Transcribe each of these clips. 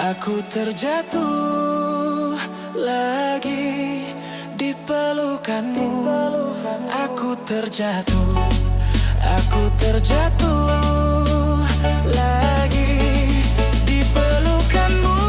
Aku terjatuh lagi di pelukanmu. Aku terjatuh lagi di pelukanmu.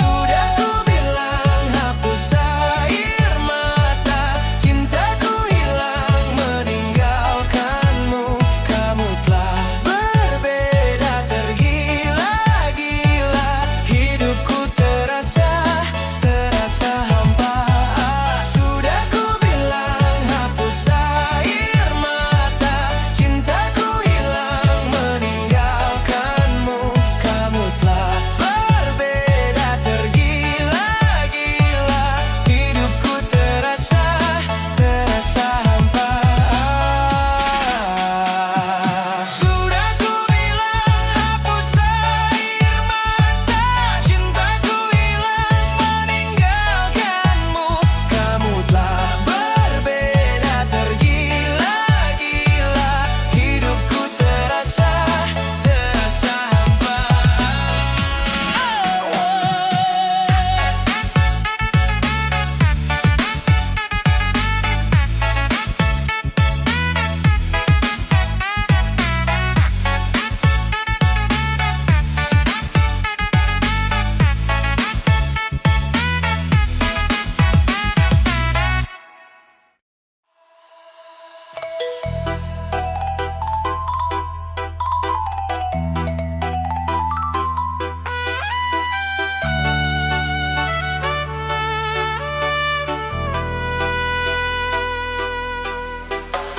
Sudah ku bilang hapus air mata, cintaku hilang meninggalkanmu. Kamu telah berbeda, tergila-gila. Hidupku terasa hampa. Sudah ku bilang hapus air mata, cintaku hilang meninggalkanmu. Kamu telah berbeda, tergila-gila. Hidupku terasa hampa. Sudah ku bilang hapus air mata, cintaku hilang meninggalkanmu. Kamu telah berbeda, tergila-gila. Hidupku terasa hampa.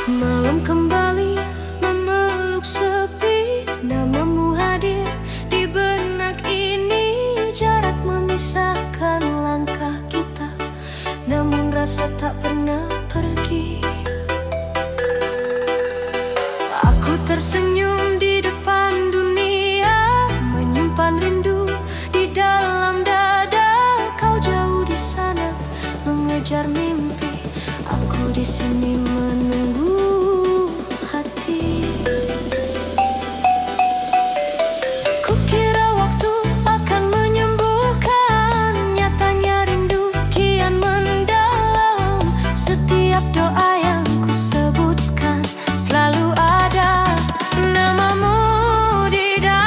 Malam kembali memeluk sepi, namamu hadir di benak ini. Jarak memisahkan langkah kita, namun rasa tak pernah pergi. Aku tersenyum di depan dunia, menyimpan rindu di dalam dada. Kau jauh di sana mengejar mimpi, aku di sini menunggu hati. Kukira waktu akan menyembuhkan, nyatanya rindu kian mendalam. Setiap doa yang kusebutkan selalu ada namamu di dalam.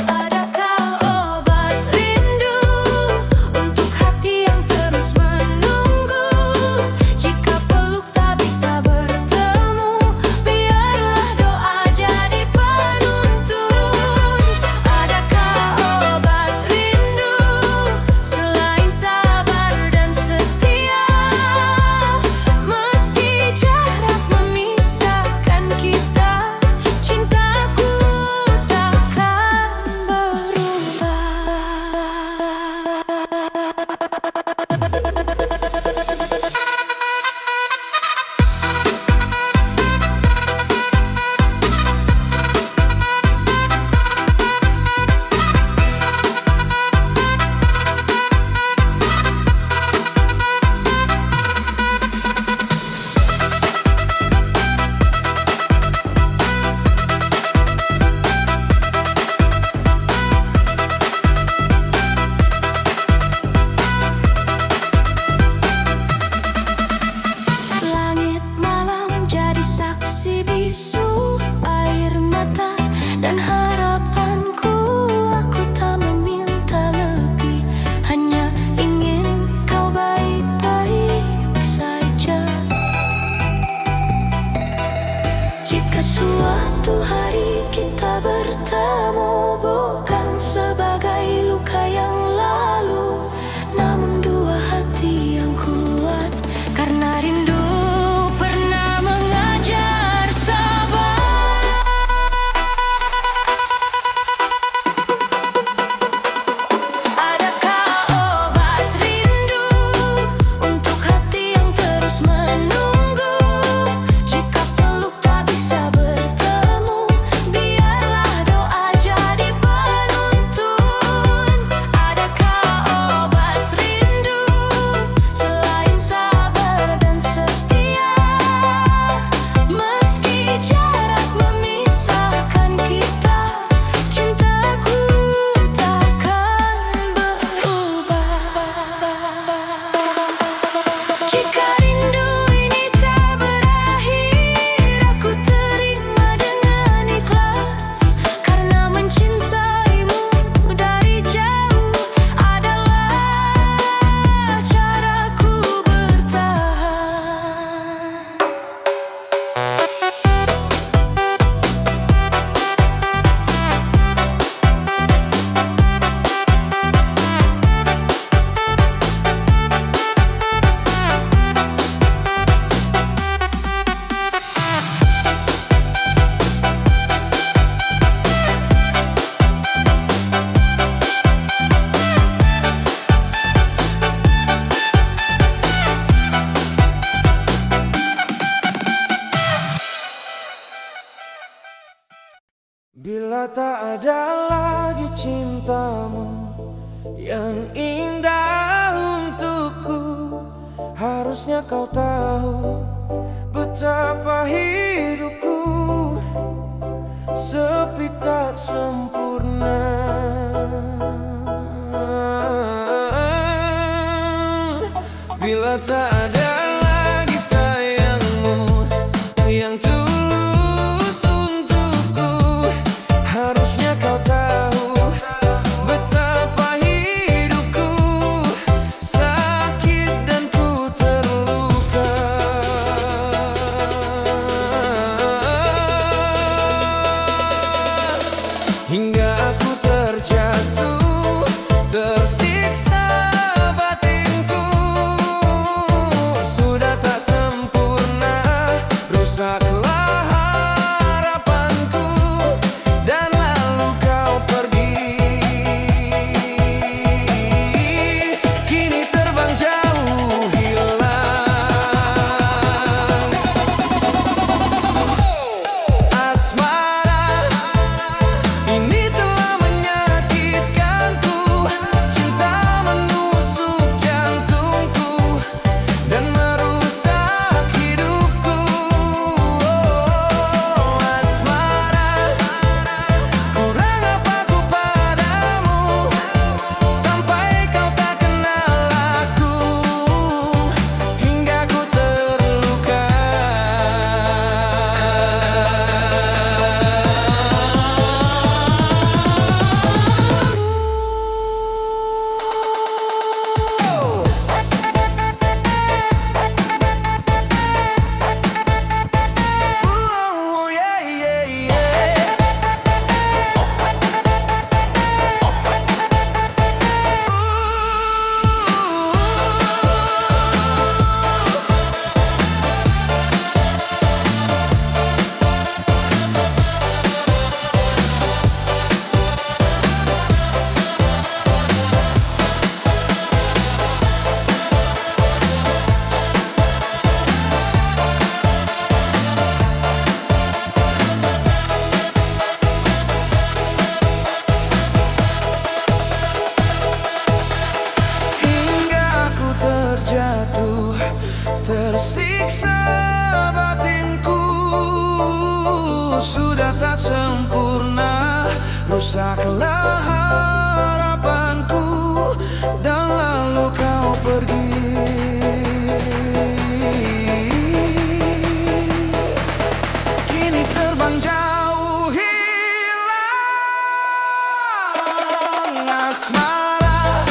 Adakah obat rindu untuk hati yang terus menunggu? Jika peluk tak bisa bertemu, biarlah doa jadi penuntun. Adakah obat rindu selain sabar dan setia? Meski jarak memisahkan kita, cintaku takkan berubah. Langit malam jadi saksi bisu air mata dan harapanku. Aku tak meminta lebih, hanya ingin kau baik-baik saja. Jika suatu hari kita bertemu, bukan sebagai luka yang lalu, namun dua hati yang kuat karena rindu pernah mengajar sabar. Adakah obat rindu untuk hati yang terus menunggu? Jika peluk tak bisa bertemu, Bila tak ada lagi cintamu yang indah untukku, harusnya kau tahu betapa hidupku sepi tak sempurna. Bila tak ada lagi sayangmu yang tulus untukku, harusnya kau tahu betapa hidupku sakit dan ku terluka. Hingga aku terjatuh, tersiksa batinku. Sudah tak sempurna, rusaklah harapanku, dan lalu kau pergi. Kini terbang jauh hilang. Asmara ini telah menyakitkanku, cinta menusuk jantungku dan merusak hidupku. Asmara, kurang apa ku padamu sampai kau tak kenal aku, hingga ku terluka. Yeah, yeah, yeah. Hingga aku terjatuh, tersiksa batinku. Sudah tak sempurna, rusaklah harapanku, dan lalu kau pergi. Kini terbang jauh hilang. Asmara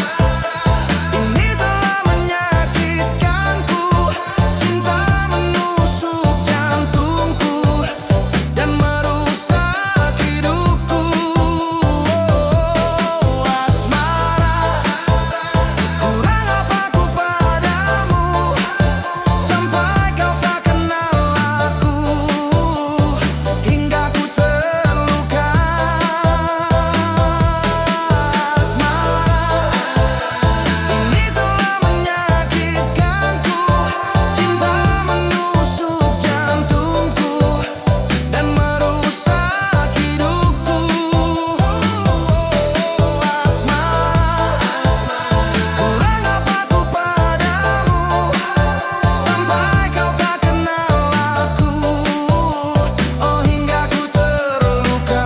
ini telah menyakitkanku, cinta menusuk jantungku dan merusak hidupku. Asmara, kurang apa ku padamu sampai kau tak kenal aku, hingga ku terluka. Asmara ini telah menyakitkanku, cinta menusuk jantungku dan merusak hidupku. Asmara, kurang apa ku padamu sampai kau tak kenal aku, oh hingga ku terluka.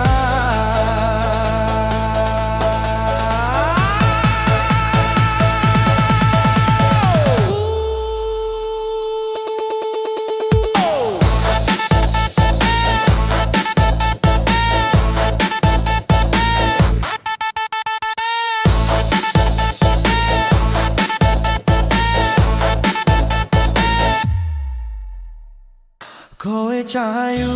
Kowe cahayu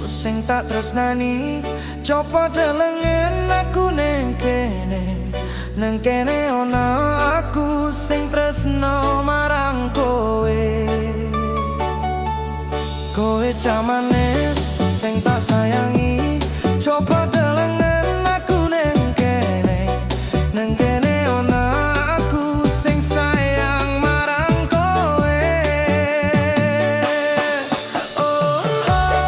sing tak tresnani, coba delengen aku neng kene. Neng kene ana aku sing tresno marang kowe. Kowe cah manis sing tak sayangi, coba delengen aku neng kene. Neng kene ana aku sing sayang marang kowe. Oh, oh.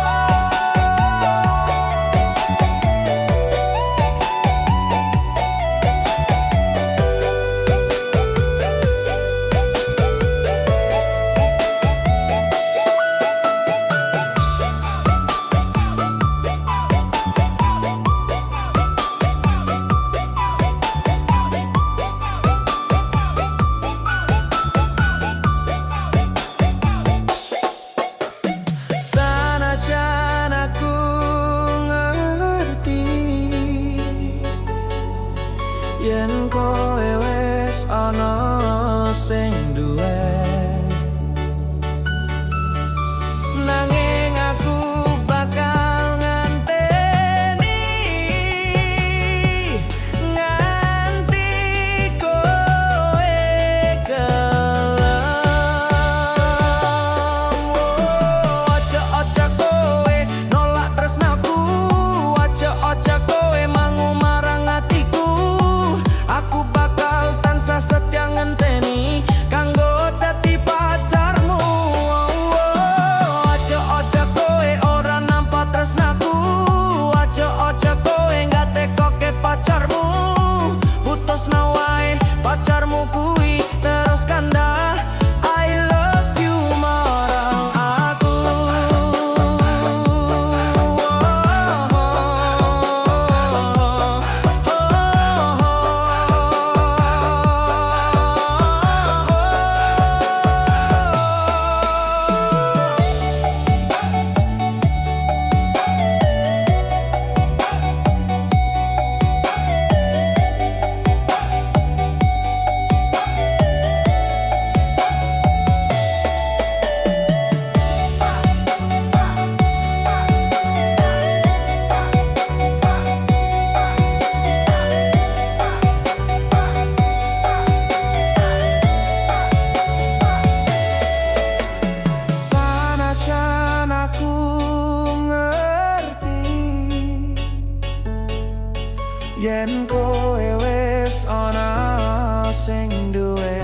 yen kowe wis ana sing duwe.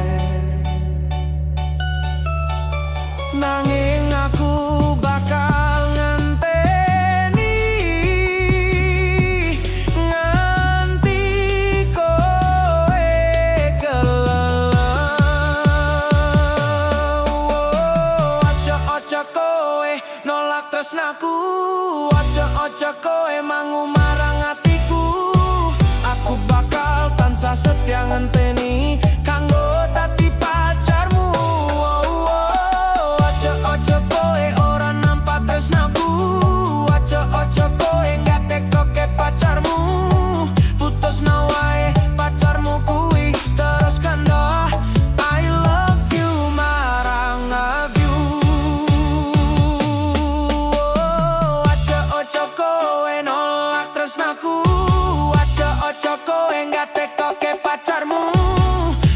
Nanging aku bakal ngenteni nganti kowe kelelep. Ojo-ojo kowe nolak tresnaku, ojo-ojo kowe mangu marang atiku. Aku bakal tansah setia ngenteni kanggo dadi pacarmu. Ojo kowe ora nampak tresnaku, ojo kowe gak tekoke pacarmu. Putusno wae pacarmu kuwi terus kandha I love you marang love you. Ojo kowe nolak tresnaku, ojo kowe gak tekoke pacarmu.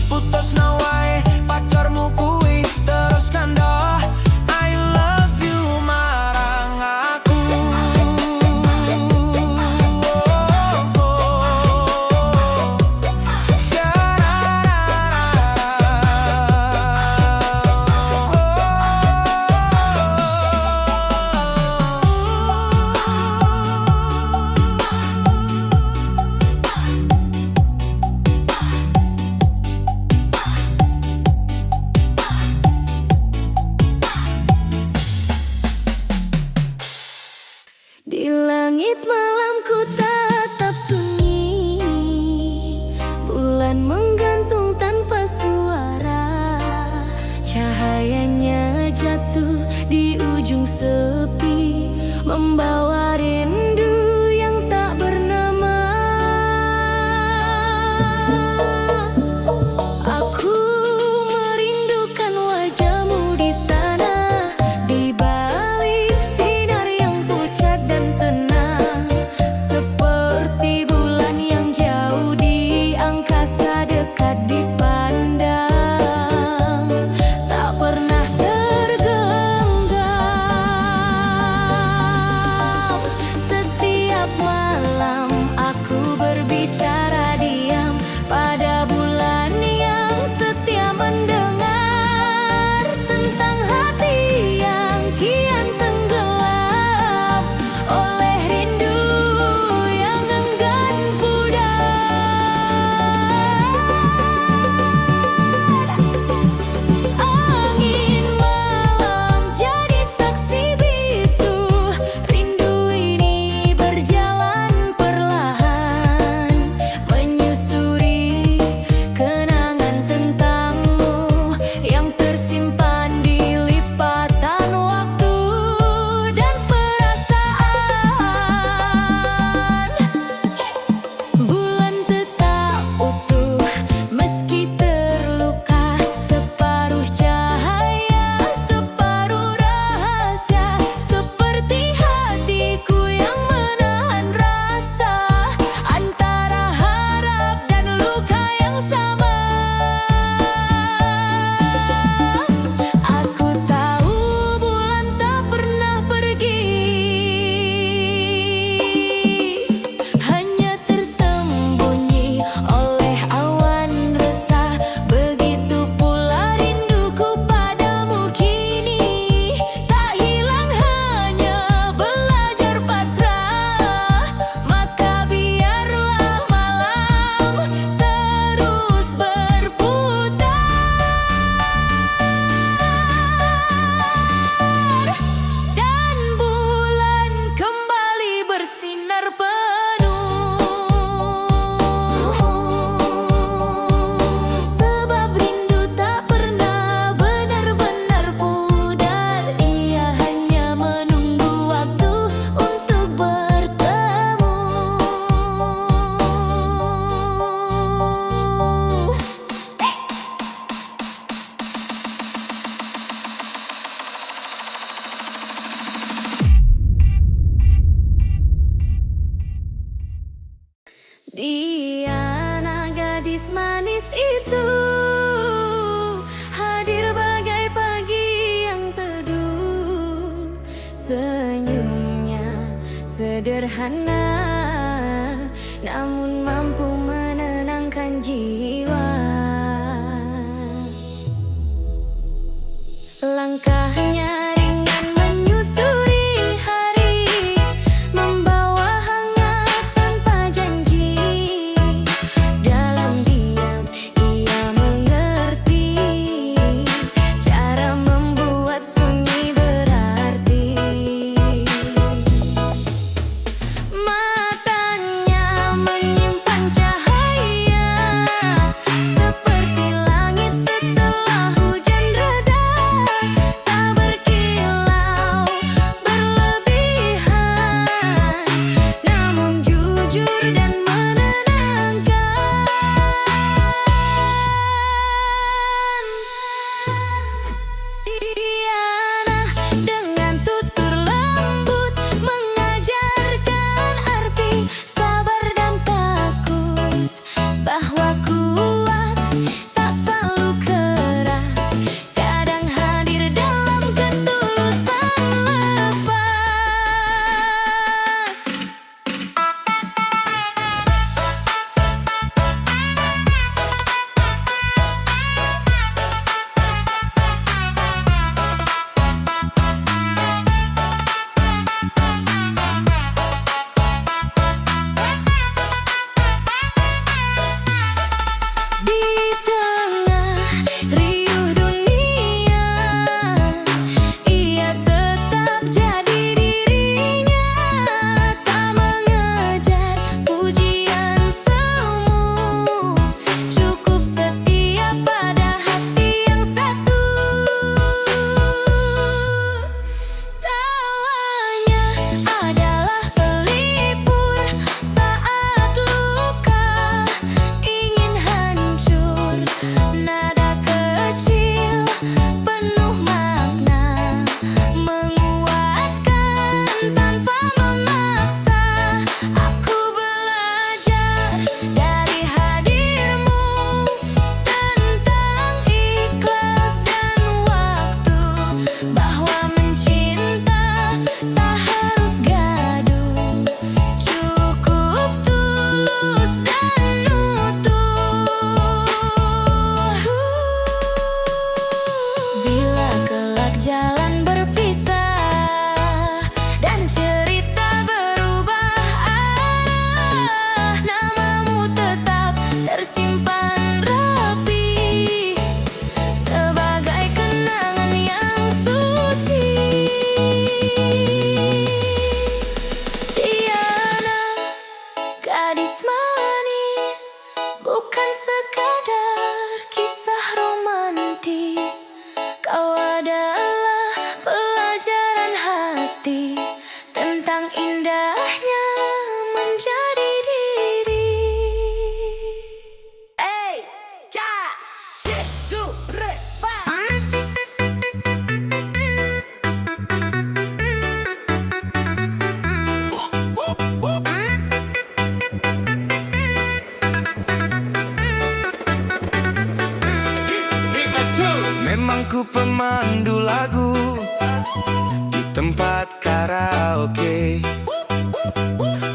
Putusno wae pacarmu kuwi terus kandha I love you marang aku. Di langit malamku tetap sunyi, bulan menggantung tanpa suara. Cahayanya jatuh di ujung sepi, membawa rindu yang tak bernama. Aku merindukan wajahmu di sana, di balik sinar yang pucat dan tenang, seperti bulan yang jauh di angkasa dekat dipandang, tak pernah tergenggam. Setiap malam aku berbicara diam pada bulan yang setia, mendengar tentang hati yang kian tenggelam oleh rindu yang enggan pudar. Angin malam jadi saksi bisu, rindu ini berjalan perlahan, menyusuri kenangan tentangmu yang tersimpan di lipatan waktu dan perasaan. Bulan tetap utuh meski terluka, separuh cahaya, separuh rahasia, seperti hatiku yang menahan rasa antara harap dan luka yang sama. Aku tahu bulan tak pernah pergi, hanya tersembunyi oleh awan resah. Begitu pula rinduku padamu kini, tak hilang hanya belajar pasrah. Maka biarlah malam terus berputar dan bulan kembali bersinar penuh. Sebab rindu tak pernah benar-benar pudar, ia hanya menunggu waktu untuk bertemu. Diana, gadis manis itu, hadir bagai pagi yang teduh. Senyumnya sederhana, namun mampu menenangkan jiwa. Langkahnya ringan menyusuri hari, membawa hangat tanpa janji. Dalam diam ia mengerti cara membuat sunyi berarti. Matanya menyimpan cahaya seperti langit setelah hujan reda. Tak berkilau berlebihan, namun jujur dan menenangkan. Diana dengan tutur lembut mengajarkan arti sabar dan takut, bahwa kuat tak selalu keras, kadang hadir dalam ketulusan lepas. Di tengah riuh dunia, ia tetap jadi dirinya. Tak mengejar pujian semu, cukup setia pada hati yang satu. Tawanya adalah pelipur saat luka ingin hancur. Nada kecil penuh makna, menguatkan tanpa memaksa. Aku belajar dari hadirmu tentang ikhlas dan waktu, bahwa mencinta tak harus gaduh, cukup tulus dan utuh. Bila kelak jalan berpisah dan cerita berubah arah, namamu tetap tersimpan rapi sebagai kenangan yang suci. Diana, gadis manis, bukan sekadar kisah romantis. Kau adalah pelajaran hati tentang indahnya menjadi diri. Memang ku pemandu lagu di tempat karaoke,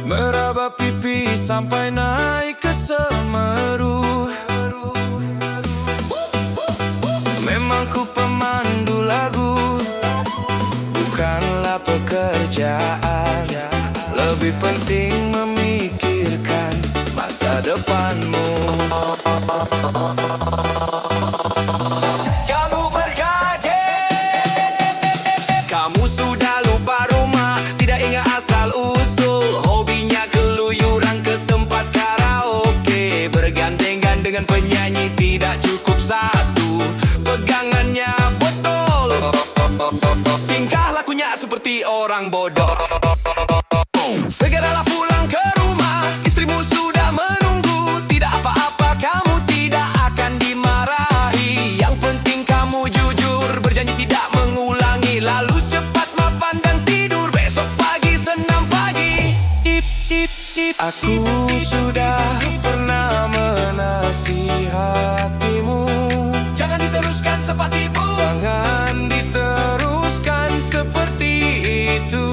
meraba pipi sampai naik ke Semeru. Memang ku pemandu lagu, bukanlah pekerjaan. Lebih penting memikirkan masa depanmu. Kamu bergaji, kamu sudah lupa rumah, tidak ingat asal usul. Hobinya keluyuran ke tempat karaoke, bergandengan dengan penyanyi tidak cukup satu, pegangannya botol, tingkah lakunya seperti orang bodoh. Segeralah pulang ke rumah, istrimu sudah menunggu. Tidak apa-apa, kamu tidak akan dimarahi. Yang penting kamu jujur, berjanji tidak mengulangi. Lalu cepat mapan dan tidur, besok pagi senam pagi. Dip, dip, dip. Aku sudah pernah menasihatimu, jangan diteruskan sepatimu, jangan diteruskan seperti itu.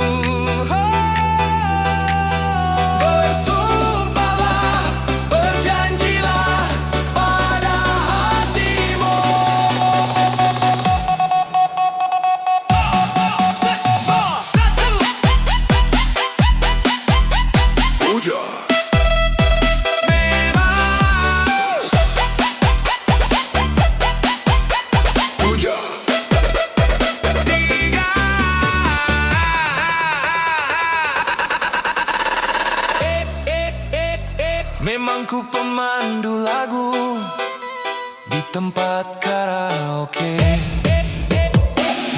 Memang ku pemandu lagu di tempat karaoke.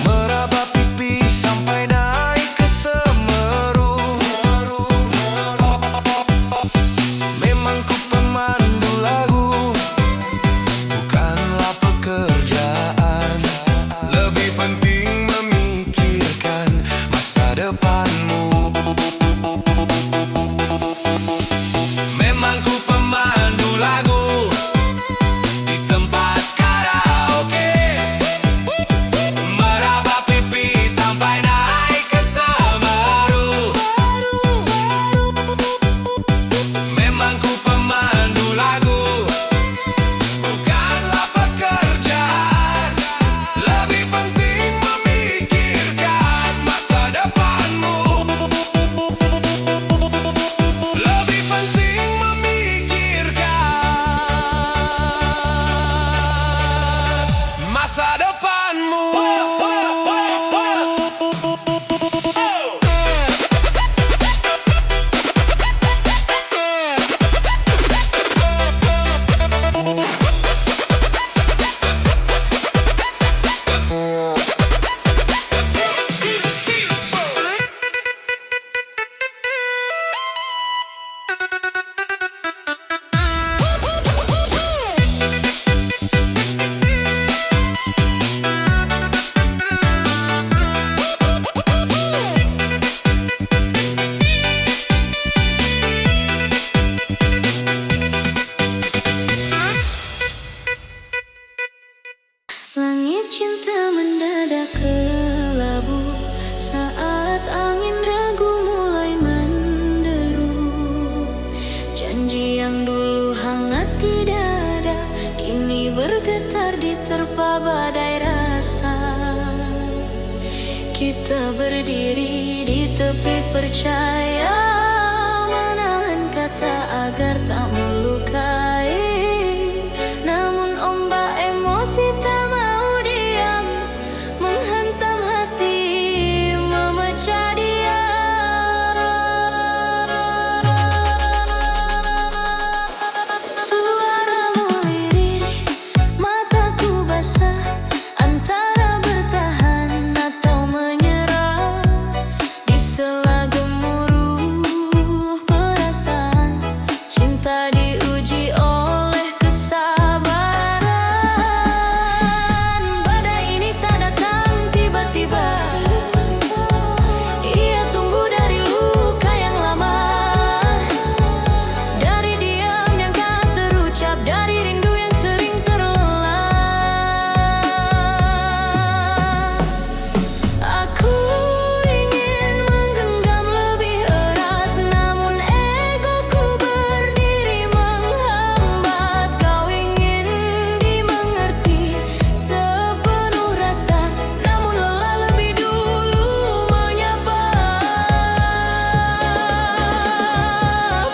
Meraba pipi sampai naik ke Semeru. Memang ku pemandu lagu, bukanlah pekerjaan. Lebih penting memikirkan masa depanmu. Memang ku pemandu lagu di tempat karaoke. Meraba pipi sampai naik ke Semeru. Memang ku pemandu lagu, bukanlah pekerjaan. Lebih penting memikirkan masa depanmu. Lebih penting masa depanmu. Langit cinta mendadak kelabu saat angin ragu mulai menderu. Janji yang dulu hangat tidak ada, kini bergetar diterpa badai rasa. Kita berdiri di tepi percaya, menahan kata agar tak melukai. Namun ombak emosi tak mau diam, menghantam hati, memecah dia. Suaramu lirih, mataku basah, antara bertahan atau menyerah. Di sela gemuruh perasaan, cinta diuji oleh kesabaran. Badai ini tak datang tiba-tiba, ia tumbuh dari luka yang lama, dari diam yang tak terucap, dari rindu yang sering terlelap. Aku ingin menggenggam lebih erat, namun egoku berdiri menghambat. Kau ingin dimengerti sepenuh rasa, namun lelah lebih dulu menyapa.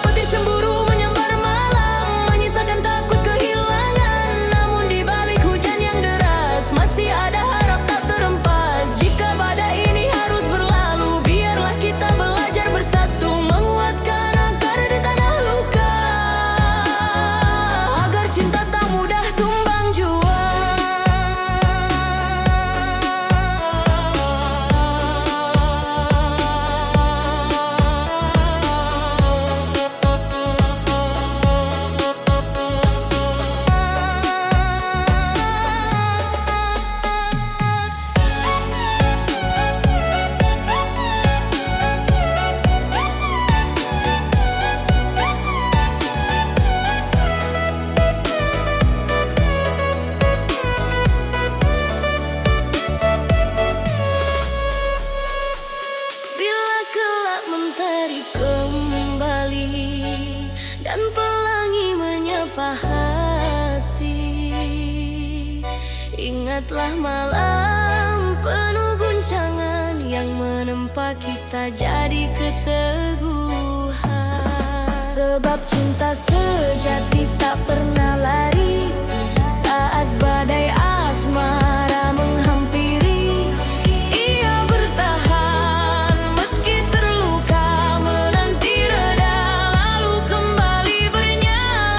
Petir cemburu menyambar malam, menyisakan takut kehilangan. Namun di balik hujan yang deras, masih ada harap tak terempas. Jika badai ini harus berlalu, biarlah kita belajar bersatu, menguatkan akar di tanah luka, agar cinta tak mudah tumbang jua. Bila kelak mentari kembali dan pelangi menyapa hati, ingatlah malam penuh guncangan yang menempa kita jadi keteguhan. Sebab cinta sejati tak pernah lari saat badai asmara menghampiri. Ia bertahan meski terluka, menanti reda lalu kembali bernyanyi.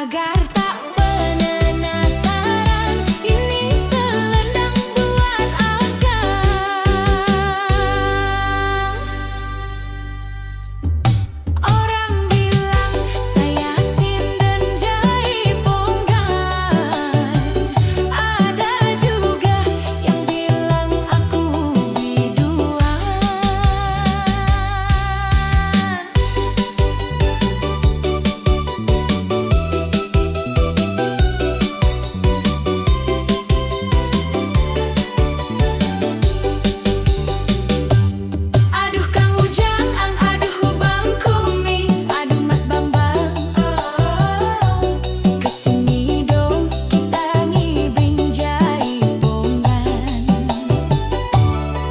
Agar tak penasaran, ini selendang buat akang. Orang bilang saya sinden jaipongan, ada juga yang bilang aku biduan. Aduh Kang Ujang, aduh Bang Kumis, aduh Mas Bambang, kesini dong kita ngibing jaipongan.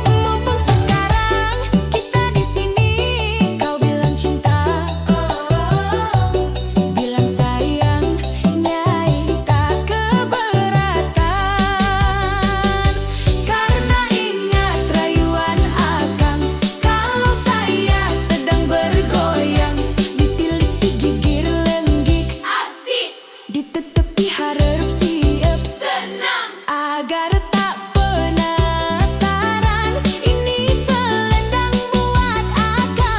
Mumpung sekarang kita di sini, kau bilang cinta, bilang sayang, Nyai tak keberatan. Karena ingat rayuan akang, kalau saya sedang bergoyang, ditilik digigir lenggik, asik, ditetepi hareup sieup senang. Agar tak penasaran, ini selendang buat akang.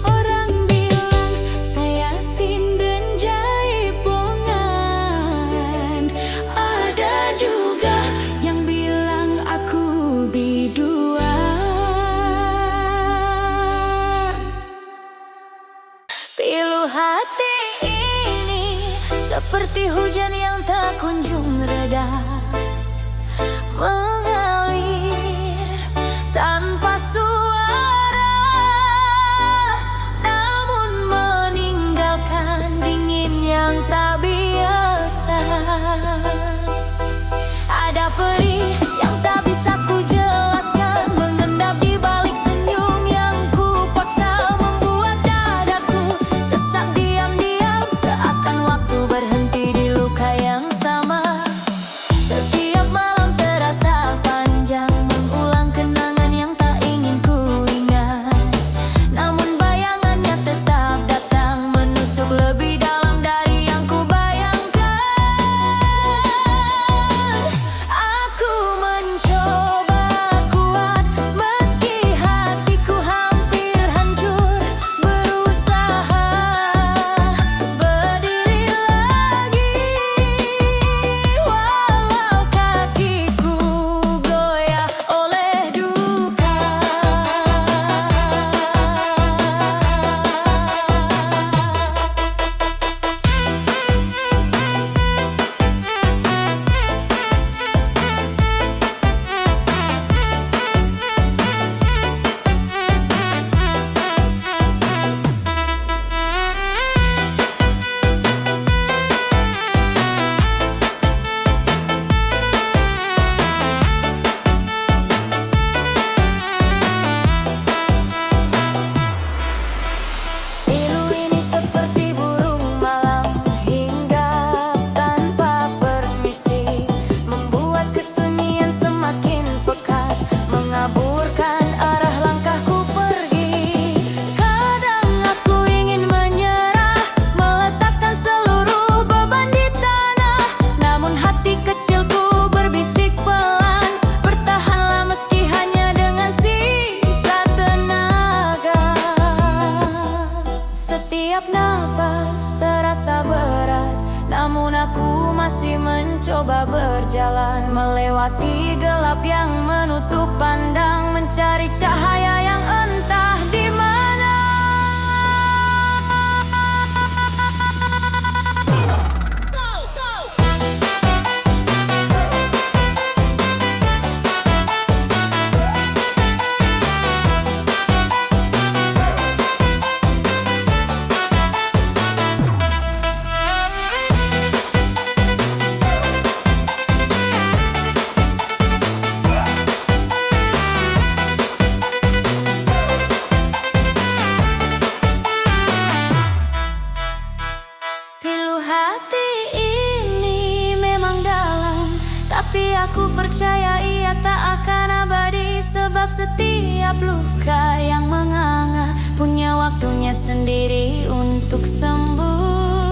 Orang bilang saya sinden jaipongan, ada juga yang bilang aku biduan. Pilu hati ini seperti hujan yang tak kunjung reda, mengalir tanpa suara, namun meninggalkan dingin yang tak biasa. Ada perih yang tak bisa ku jelaskan, mengendap di balik senyum yang ku paksa, membuat dadaku sesak diam-diam, seakan waktu berhenti di luka yang sama. Setiap malam terasa panjang, mengulang kenangan yang tak ingin ku ingat, namun bayangannya tetap datang, menusuk lebih dalam dari yang ku bayangkan. Aku mencoba kuat meski hatiku hampir hancur, berusaha berdiri lagi, walau kakiku goyah oleh duka. Pilu ini seperti burung malam, hinggap tanpa permisi, membuat kesunyian semakin pekat, mengaburkan arah langkahku pergi. Kadang aku ingin menyerah, meletakkan seluruh beban di tanah, namun hati kecilku berbisik pelan, bertahanlah meski hanya dengan sisa tenaga. Setiap napas terasa berat, namun aku masih mencoba berjalan, melewati gelap yang menutup pandang, mencari cahaya yang entah di mana. Tapi aku percaya ia tak akan abadi, sebab setiap luka yang menganga punya waktunya sendiri untuk sembuh.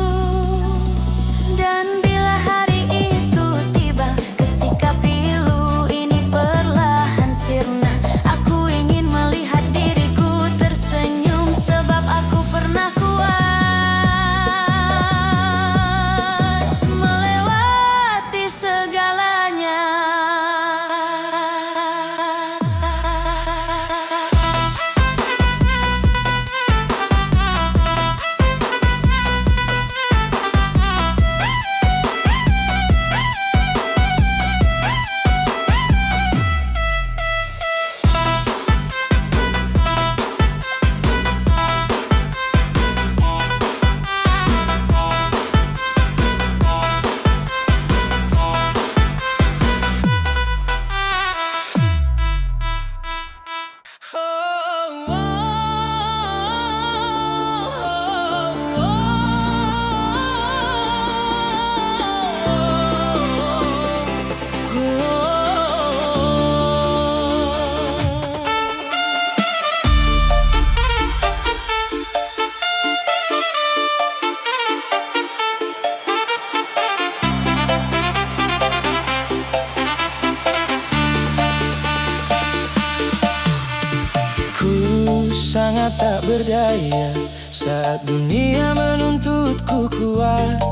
berdaya saat dunia menuntutku kuat.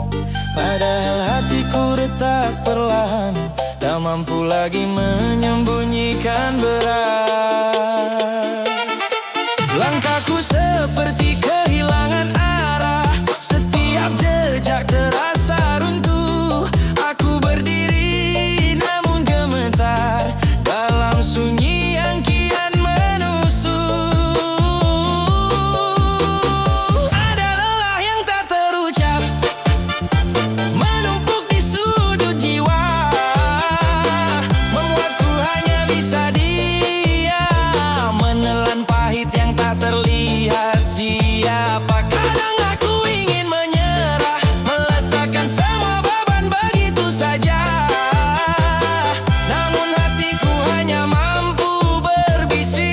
Padahal hatiku retak perlahan, tak mampu lagi menyembunyikan berat. Langkahku seperti kehilangan arah, setiap jejak terasa runtuh. Aku berdiri namun gemetar dalam sunyi yang kian menusuk. Ada lelah yang tak terucap menumpuk di sudut jiwa, membuatku hanya bisa diam, menelan pahit yang tak terlihat siapa. Kadang aku ingin menyerah, meletakkan semua beban begitu saja, namun hatiku hanya mampu berbisik.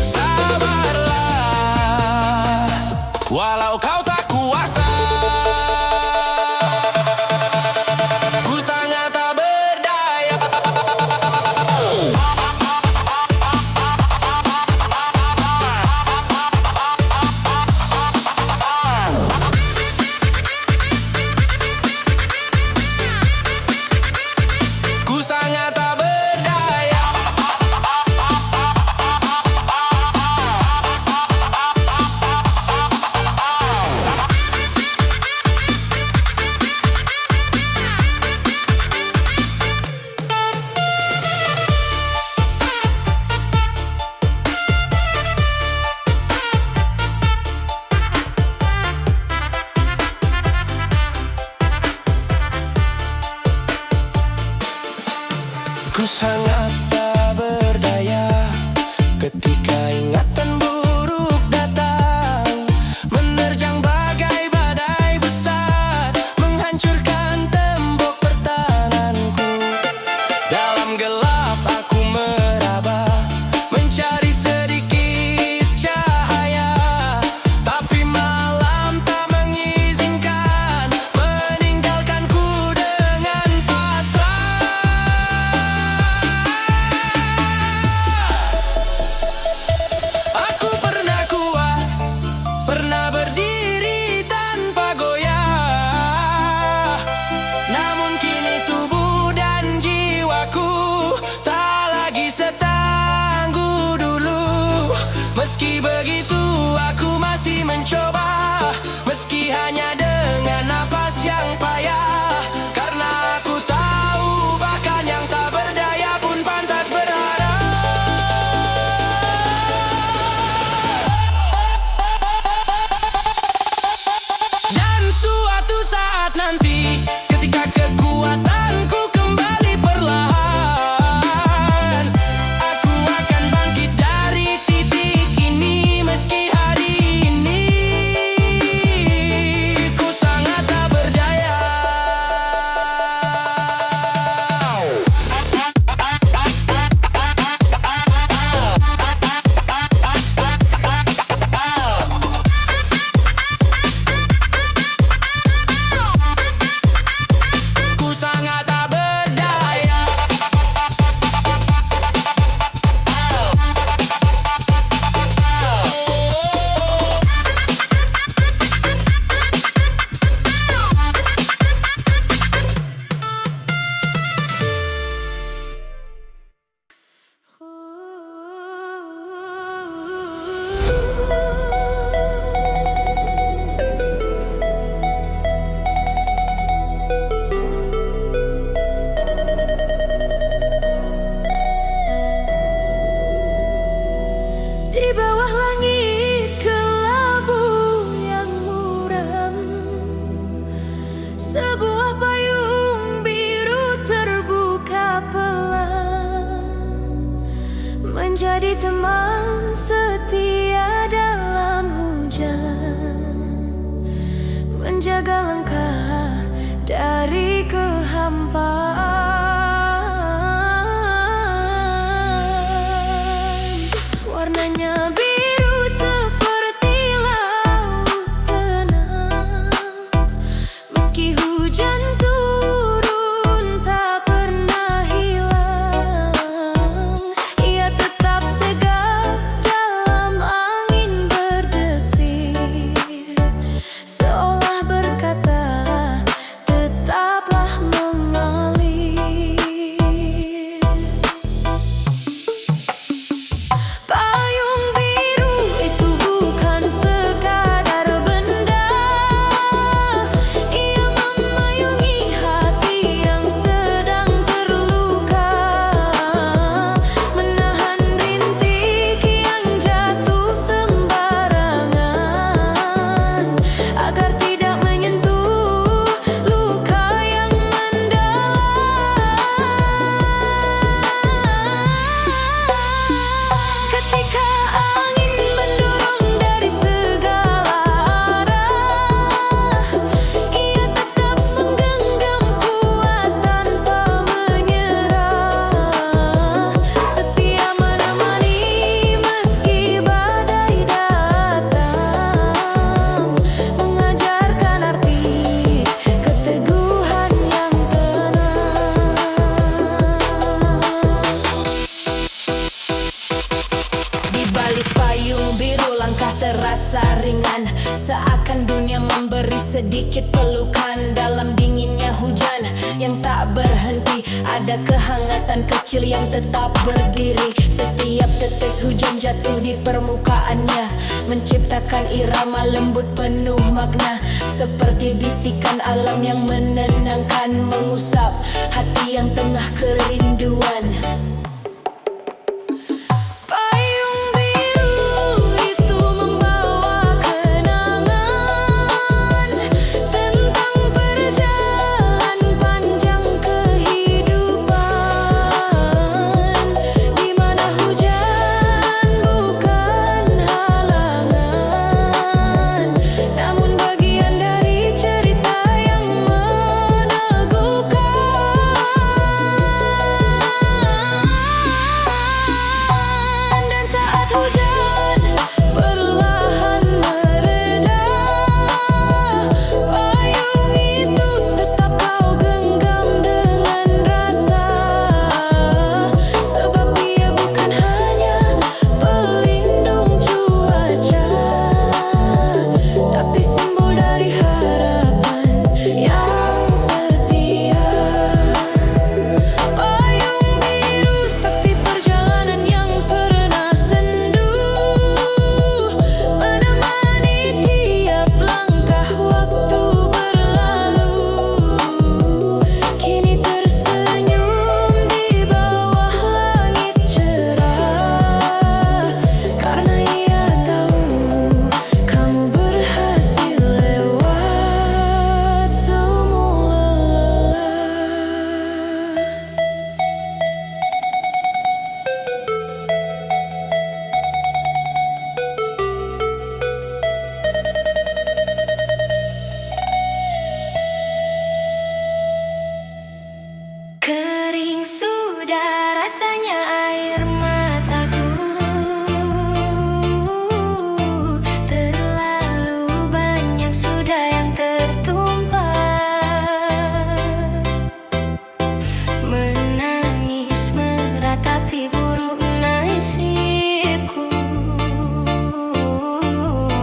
Sabarlah, walau kau tak kuasa. Ku sangat tak berdaya. Ku sangat tak berdaya. Ku sangat tak berdaya ketika ingatan buruk datang, menerjang bagai badai besar, menghancurkan tembok pertahananku. Dalam gelap aku meraba, mencari sedikit cahaya, tapi malam tak mengizinkan, meninggalkanku dengan pasrah. Aku pernah kuat, pernah berdiri tanpa goyah, namun kini tubuh dan jiwaku tak lagi setangguh dulu. Meski begitu aku masih mencoba, meski hanya dengan napas yang payah, karena aku tahu bahkan yang tak berdaya pun pantas berharap. Dan suatu saat nanti, ketika kekuatanku kembali perlahan, aku akan bangkit dari titik ini. Meski hari ini ku sangat tak berdaya. Ku sangat tak berdaya. Di bawah langit kelabu yang muram, sebuah payung biru terbuka pelan, menjadi teman setia dalam hujan, menjaga langkah dari kehampaan. Warnanya biru seperti laut tenang, meski hujan turun tak pernah hilang. Ia tetap tegak dalam beri sedikit pelukan dalam dinginnya hujan yang tak berhenti. Ada kehangatan kecil yang tetap berdiri. Setiap tetes hujan jatuh di permukaannya, menciptakan irama lembut penuh makna, seperti bisikan alam yang menenangkan, mengusap hati yang tengah kerinduan. Payung biru itu membawa kenangan tentang perjalanan panjang kehidupan, di mana hujan bukan halangan, namun bagian dari cerita yang meneguhkan. Dan saat hujan perlahan mereda, payung itu tetap kau genggam dengan rasa, sebab dia bukan hanya pelindung cuaca, tapi simbol dari harapan yang setia. Payung biru saksi perjalanan yang pernah sendu, menemani tiap langkah waktu berlalu. Kini tersenyum di bawah langit cerah, karena ia tahu kamu berhasil lewat semua lelah. Kering sudah rasanya air mataku, terlalu banyak sudah yang tertumpah. Menangis meratapi buruk nasibku,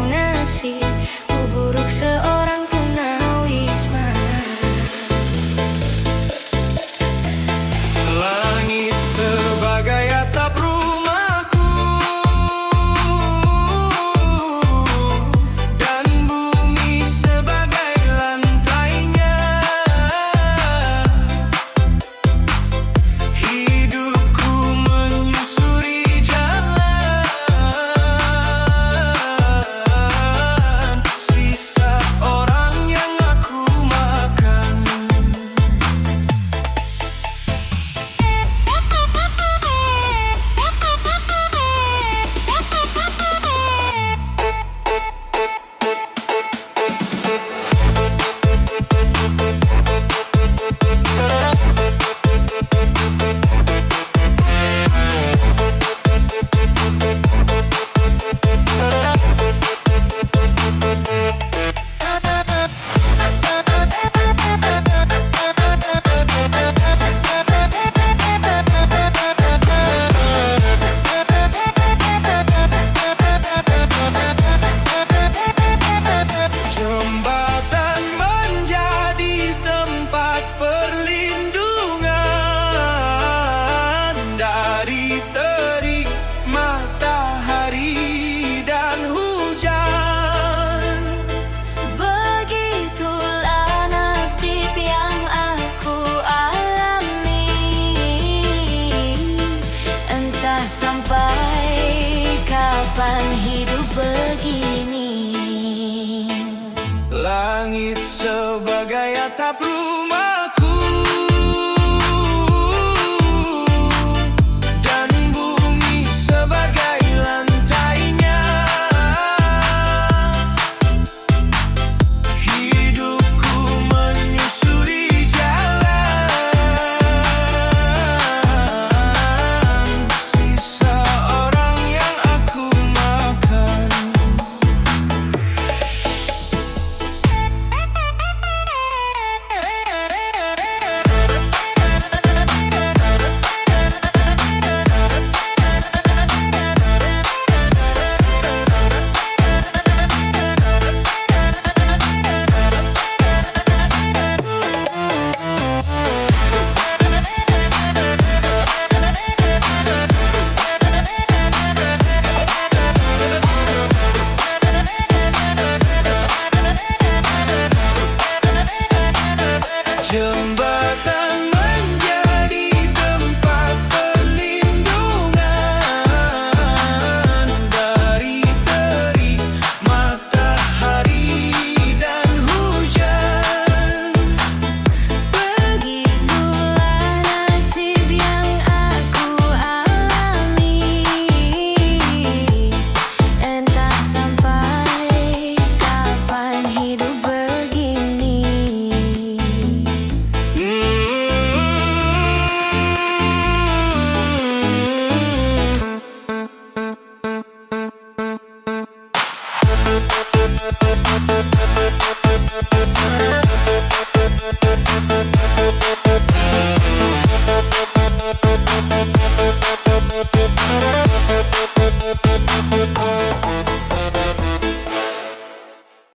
nasibku buruk seorang tunawisma. Langit sebagai atap rumahku, dan bumi sebagai lantainya. Hidupku menyusuri jalan, sisa orang yang aku makan. Jembatan menjadi tempat perlindungan dari terik matahari dan hujan. Begitulah nasib yang aku alami, entah sampai kapan hidup begini. Langit sebagai atap